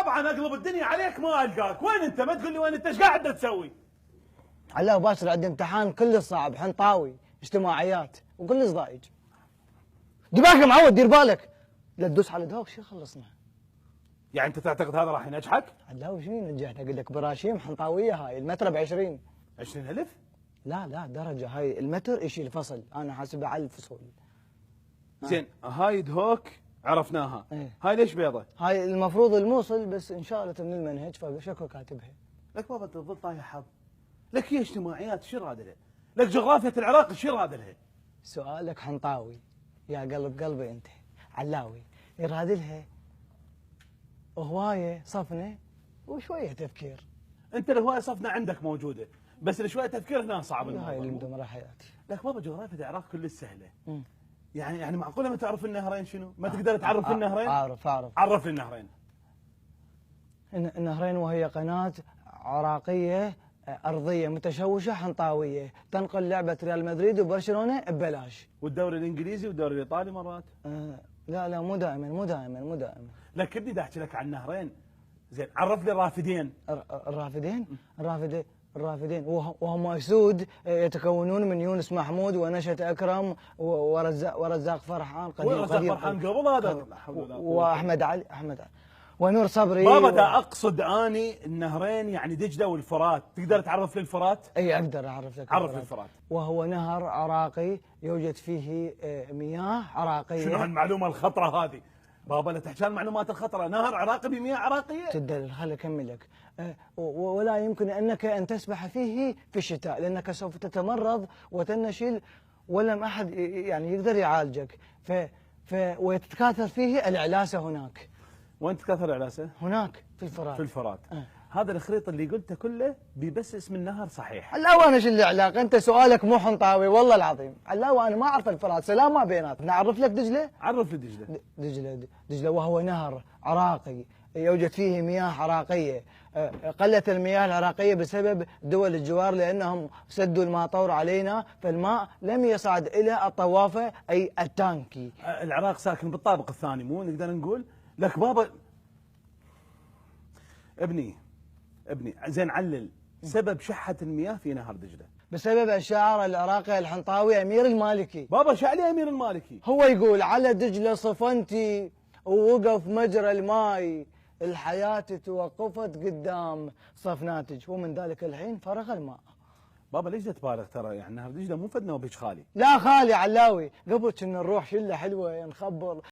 طبعا اقلب الدنيا عليك ما القاك، وين انت؟ ما تقول لي وين انت، ايش قاعد تسوي؟ علاء باشر عندي امتحان كله صعب، حنطاوي اجتماعيات وكل ضايج. دباك يا معود، دير بالك لا تدوس على دوك. شو خلصنا؟ يعني انت تعتقد هذا راح ينجحك؟ علاوي شنو ينجحنا؟ اقول لك براشيم حنطاويه، هاي المتر ب 20. 20,000؟ لا درجه، هاي المتر يشيل فصل، انا حاسبها على الفصول. زين هاي دهوك عرفناها، ايه. هاي ليش بيضة؟ هاي المفروض الموصل بس انشالت من المنهج فشكو كاتبها. لك بابا انت تظل طايح حظ، لك هي اجتماعيات شو راد لها؟ لك جغرافية العراق شو راد لها؟ سؤالك حنطاوي يا قلب قلبي انت. علاوي يراد لها هوايه صفنه وشويه تفكير. انت الهواية صفنا عندك موجودة، بس شوية تفكير هنا صعب هاي اللي الموضوع. مدمره حياتي. لك بابا جغرافية العراق كلش سهلة. يعني معقولة ما تعرف النهرين شنو؟ ما تقدر تعرف النهرين؟ اعرف. عرف لي النهرين. النهرين وهي قناه عراقيه ارضيه متشوشه حنطاويه تنقل لعبه ريال مدريد وبرشلونه ببلاش. والدوري الانجليزي والدوري الايطالي مرات؟ لا مو دائما. لك ابني دا احكي لك عن النهرين. زين عرف لي الرافدين. الرافدين وهم اسود يتكونون من يونس محمود ونشأة اكرم ورزاق فرحان ورزاق فرحان قبل هذا واحمد علي ونور صبري. بابا دا اقصد اني النهرين يعني دجله والفرات، تقدر تعرف لي الفرات؟ اي اقدر اعرف لك. عرف لي الفرات. وهو نهر عراقي يوجد فيه مياه عراقيه. شنو هالمعلومه الخطره هذه؟ بابا لا تحكي المعلومات الخطره، نهر عراقي بمياه عراقيه؟ تدلل، خلي اكمل لك. ولا يمكن انك ان تسبح فيه في الشتاء لانك سوف تتمرض وتنشل ولم احد يعني يقدر يعالجك. ويتكاثر فيه العلاسه هناك. وين تكاثر العلاسه؟ هناك في الفرات. في الفرات. هذا الخريطه اللي قلته كله بس اسم النهر صحيح. علاوي انا شو اللي علاقه؟ انت سؤالك مو حنطاوي والله العظيم. علاوي انا ما اعرف الفرات، سلام ما بيناتنا. اعرف لك دجله؟ عرف لي دجله. دجله وهو نهر عراقي يوجد فيه مياه عراقيه. قلت المياه العراقيه بسبب دول الجوار لانهم سدوا الماطور علينا، فالماء لم يصعد الى الطوافه اي التانكي. العراق ساكن بالطابق الثاني، مو نقدر نقول؟ لك بابا ابني زين علل سبب شحة المياه في نهر دجلة. بسبب الشاعر العراقي الحنطاوي أمير المالكي. بابا شو عليه أمير المالكي؟ هو يقول على دجلة صفنتي ووقف مجرى الماي، الحياة توقفت قدام صفناتج ومن ذلك الحين فرغ الماء. بابا ليش تبالغ؟ ترى يعني نهر دجلة مو فدنا وبيج خالي. لا خالي علاوي، قبل كنا نروح شلة حلوة نخبر